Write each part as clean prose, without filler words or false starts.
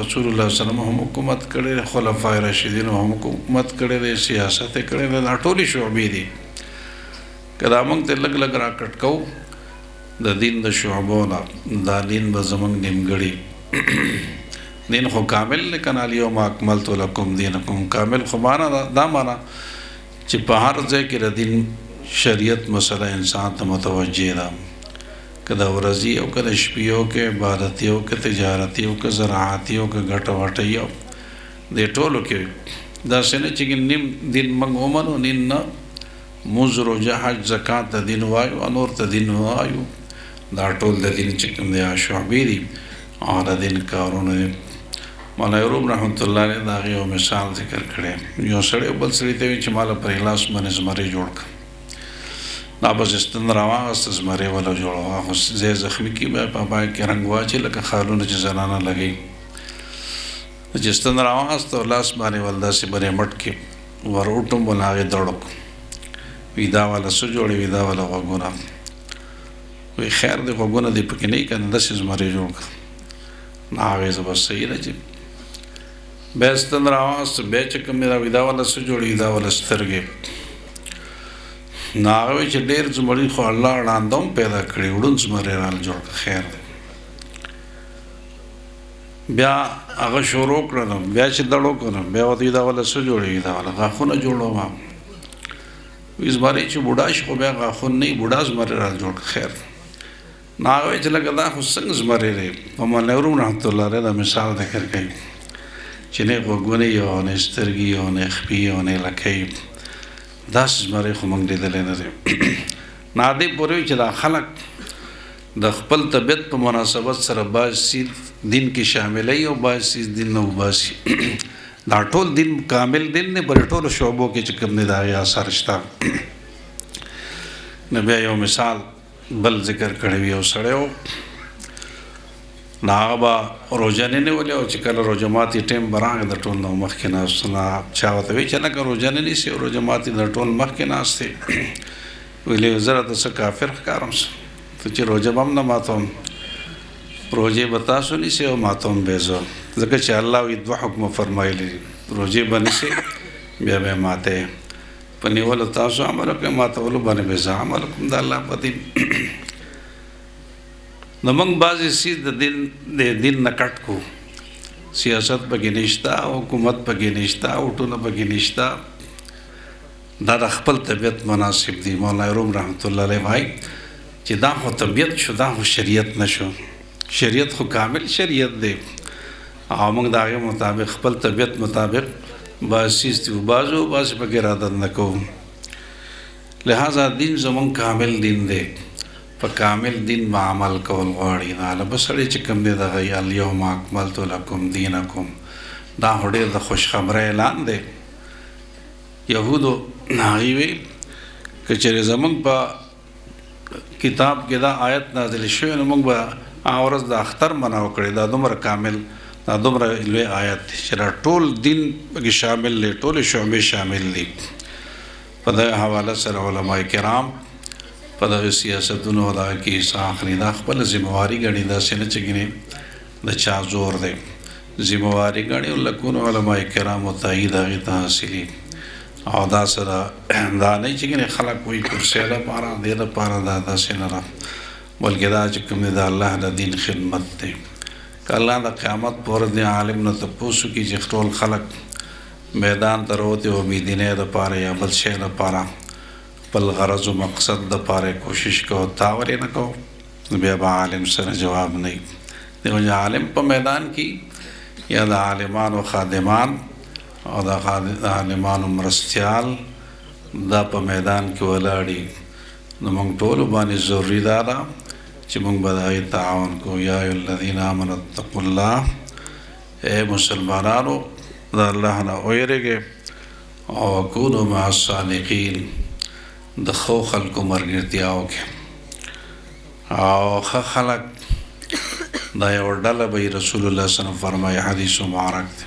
رسول الله صلی الله علیه وسلم هم حکومت کړی، خلفای راشدین هم حکومت کړی دی، سیاست یې کړی دی، دا ټولې شعبې دي. که دا موږ ته لږ لږ راکټ کوو د دین د شعبو نه، دا دین به زموږ نیمګړي دین خو کامل نه کنه، الیوم اکملت لکم دینکم، کامل خو معنا دا معنا چې په هر ځای کې د دین شریعت مسله انسان ته متوجه ده، که د ورځي او که د شپې او که عبادتي او که تجارتي او که زراعتي او که ګټه وټه او دې ټولو کې داسې نه چې نیم دین موږ ومنو، نیم نه. مونځ، روژه، حج، زکات د دین وایو، نور ته دین وایو، دا ټول د دین چې کوم دی شعبې دي او د دین کارونه دي. مولانا روم رحمت الله علیه د هغې یو مثال ذکر کړی. یو سړی بل سړي ته وایي چې ما له پر لاس باندې زمری جوړ کړه. دا بس ستن راواغسته، زمری وله جوړه، خو ځای زخمي کي بیا په پای کې رنګ واچي لکه خالونه چې زنانه لګوي. چې ستن راواغسته او لاس باندې ول داسې باندې مټ کې ور وټوم ول هغې دړو وي دا والا څه جوړې وي، دا والا غوږونه وي خیر دی غوږونه دې پکې نه وي که نه داسې زمری جوړ کړه. نو هغې زه بس صحیح ده چې بیا ستن راواغسته، بیا چې کوم دی دا وي دا والا څه جوړې وي، دا والا سترګې. نو هغه وایي چې ډېر زمري خو الله ړانده هم پیدا کړي، وړوند زمری رال جوړ کړه، خیر دی. بیا هغه شروع کړه نو بیا چې دړو کړه نو بیا ورته دا والا څه جوړې وي، دا والا غاښونه جوړوم. وایي زمری چې بوډا شي خو بیا غاښونه نه وي، بوډا زمری رال جوړ کړه، خیر. نو هغه وایي چې لکه دا خو څنګه زمری دی. په مولانا روم رحمت الله علیه دا مثال ذکر کوي چې نه غوږونه یې او نه سترګې او نه خپې او نه لکۍ، داسې زمری خو موږ لیدلی نه دی. نو دې پورې وایي چې دا خلک د خپل طبیعت په مناسبت سره بعض څیز دین کې شاملوي او بعض څیز دین نه وباسي. دا ټول دین کامل دین نه، بلې ټولو شعبو کې چې کوم دی د هغې اثر شته. نو بیا یو مثال بل ذکر کړی وي. یو سړی و نو هغه به روژه نه نیولې او چې کله روژه ماتي ټایم به راغی د ټول نه مخکې ناست. نو چا ورته وایي چې لکه روژه نه نیسي او روژه ماتي د ټول مخکې ناست دی. ویلې زه راته څه کافر ښکارم ته چې روژه به هم نه ماتوم، روژې به تاسو نیسئ او ماتوم به زه، ځکه چې الله وایي دوه حکمه فرمایلي دي، روژې به نیسئ بیا به یې ماتئ، په نیولو تاسو عمل وکړئ، ماتولو باندې به زه عمل وکړم د الله په دین. نو موږ بعضې څیز د دین نه کټ کو، سیاست پکې نشته، حکومت پکې نشته، اوټونه پکې نشته، دا د خپل طبیعت مناسب دي. مولانا روم رحمت الله علیه وایي چې دا خو طبیعت شو، دا خو شریعت نشو. شریعت خو کامل شریعت دی او موږ د هغې مطابق خپل طبیعت مطابق بعض څیز دي وباسو، بعضې پکې عادت نه کوو. لہذا دین زموږ کامل دین دی، په کامل دین به عمل کول غواړي. نو هلته سړی چې کوم دی دغه الیوم اکملت لکم دینکم، دا خو ډېر د خوشخبرۍ اعلان دی. یهودو هغوی وی که چېرې زموږ په کتاب کې دا آیت نازل شوی نو موږ به هغه ورځ د اختر منع وکړې. دا دومره کامل، دا دومره لوی آیت دی چې دا ټول دین پکې شامل دی، ټولې شعبې شامل دي. په دغه حواله سره علما کرام په دغه سیاستونو او دغه کې حصه اخلي، دا خپله ذمهواري ګڼي، داسې نه چې ګڼي د چا زور دی، ذمهواري ګڼي او لکونو علما کرامو تایید هغې ته حاصلي. او دا سره دا نه چې ګڼي خلک وایي کرسۍ لپاره دې لپاره، دا داسې نه ده، بلکې دا چې کوم دی د الله د دین خدمت دی. که الله د قیامت په ورځ د عالم نه تپوس وکړي چې ټول خلک میدان ته راوتې او بېدینۍ دپاره یا بل شی دپاره خپل غرض و مقصد دپاره کوشش کوو، تاور یې نه کوو، بیا به عالم سره جواب نه وي. د عالم په میدان کې یا د عالمانو خادمان او د عالمانو مرستیال دا په میدان کې ولاړ دي. نو موږ ټولو باندې ضروري دا ده چې موږ به د هغې تعاون کوو. یا ایها الذین آمنوا اتقوا الله، ای مسلمانانو د الله نه ویریږئ او کونوا مع الصادقین، د ښو خلکو ملګرتیا وکړئ. او ښه خلک دا یوه ډله به رسول الله صلی الله علیه وسلم فرمایي، حدیث مبارک دی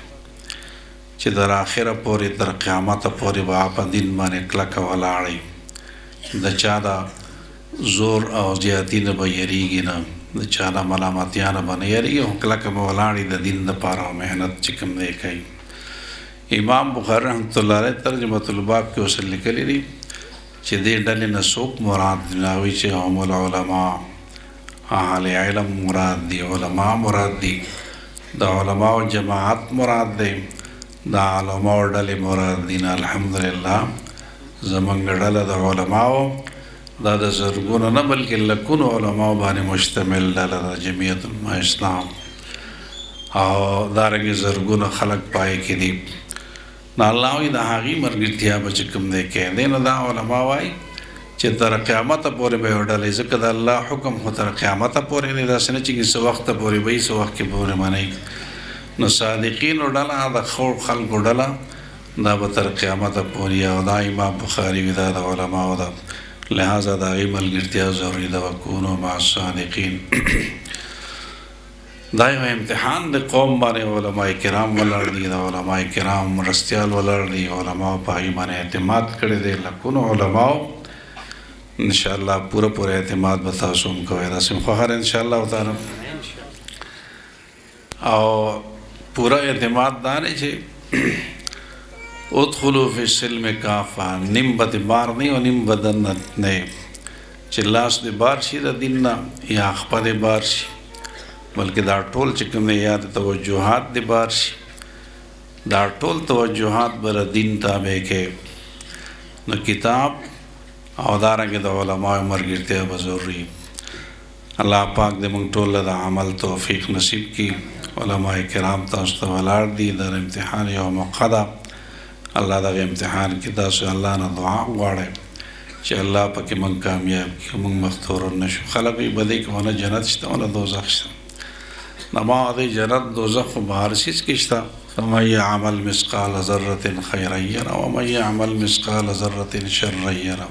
چې تر آخره پورې تر قیامته پورې به په دین باندې کلکه ولاړئ، د چا د زور او زیاتي نه به یریږي نه، د چا نه ملامتیا نه به نه یریږي او کلکه به ولاړ د دین دپاره او محنت چې کوم دی کوي. امام بخاري رحمت الله علیه ترجمة الباب کې اوس لیکلي دي چې دې ډلې نه څوک مراد دي، هغوی چې هم العلماء اهل علم مراد دي، علما مراد دي، د علماو جماعت مراد دی، د علماو ډلې مراد دي. الحمدلله زمونږ ډله د علماو دا د زرګونو نه بلکې لکونو علماو باندې مشتمل ډله ده، جمعیت علماء اسلام، او دارنګې زرګونه خلک پای کې دي. نو الله وایي د هغې ملګرتیا به چې کوم دی کیدی، نو دا علما وایي چې تر قیامته پورې به یو ډلې، ځکه د الله حکم خو تر قیامته پورې دی، داسې نه چې څه وخته پورې به وي څه وخت کې پورې منئ. نو صادقینو ډله د ښو خلکو ډله دا به تر قیامته پورې، او دا امام بخاري وي دا د علماو ده، لہذا د هغې ملګرتیا ضروري ده. وکونو مع الصادقین. دا یو امتحان د قوم باندې علماء کرام ولاړ دي، د علماء کرام مرستیال ولاړ دي، علماو په هغې باندې اعتماد کړی دی، لکونو علماو. انشاءالله پوره پوره اعتماد به تاسو هم کوئ، داسې م خوښه انشاءالله تعالی. او پوره اعتماد دا دی چې ادخلوا فی السلم کافه، نیم به د بار نه او نیم به دننه نه، چې لاس د بار شي د دین نه یا خپه د بار شي، بلکې دا ټول چې کوم دی یا د توجهات د بار شي، دا ټول توجهات به د دین تابع کې. نو کتاب او دارنګې د علماء ملګرتیا به ضروري. الله پاک دې موږ ټول له د عمل توفیق نصیب کړي. علماء کرام تاسو ته ولاړ دي، د امتحان یو موقع ده. الله دغه امتحان کې تاسو الله نه دعا غواړئ چې الله پکې موږ کامیاب کړي، موږ مفتور نه شو. خلک وایي بدۍ کې ونه جنت شته ونه دوزخ شته، نو ما د جنت دوزخ خو به هر څیز کې شته. فمن یعمل مثقال ذرة خیرا یره ومن یعمل مثقال ذرة شرا یره.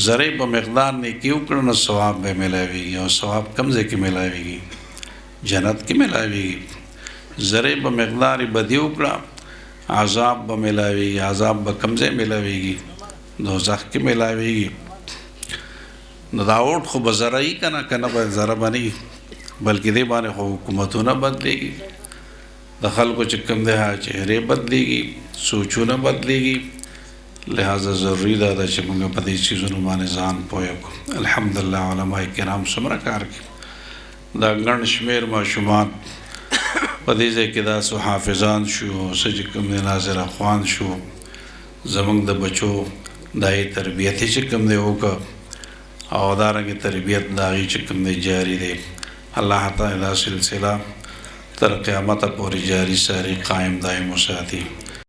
ذرې په مقدار نیکي وکړو نو ثواب به میلاویږي، او ثواب کوم ځای کې میلاویږي؟ جنت کې میلاویږي. ذرې په مقدار بدي وکړه عذاب به میلاویږي، عذاب به کوم ځای میلاویږي؟ دوزخ کې میلاویږي. نو دا اوټ خو به ذره یي که نه، که نه به ذره به نه وي، بلکې دې باندې خو حکومتونه بدلېږي، د خلکو چې کوم دی هغه چهرې بدلېږي، سوچونه بدلېږي. لہذا ضروری ده چې موږ په دې څیزونو باندې ځان پوه کړو. الحمدلله علماء کرام څومره کار کوي، دا ګڼ شمېر ماشومان په دې ځای کې داسې حافظان شو، څه چې کوم دی ناظر اخوان شو، زموږ د بچو دا یې تربیت یې چې کوم دی وکړه، او دارنګې تربیت د هغې چې کوم دی جاري دی. الله تعالی دا سلسله تر قیامته پورې جاري ساري قائم دائم وساتي.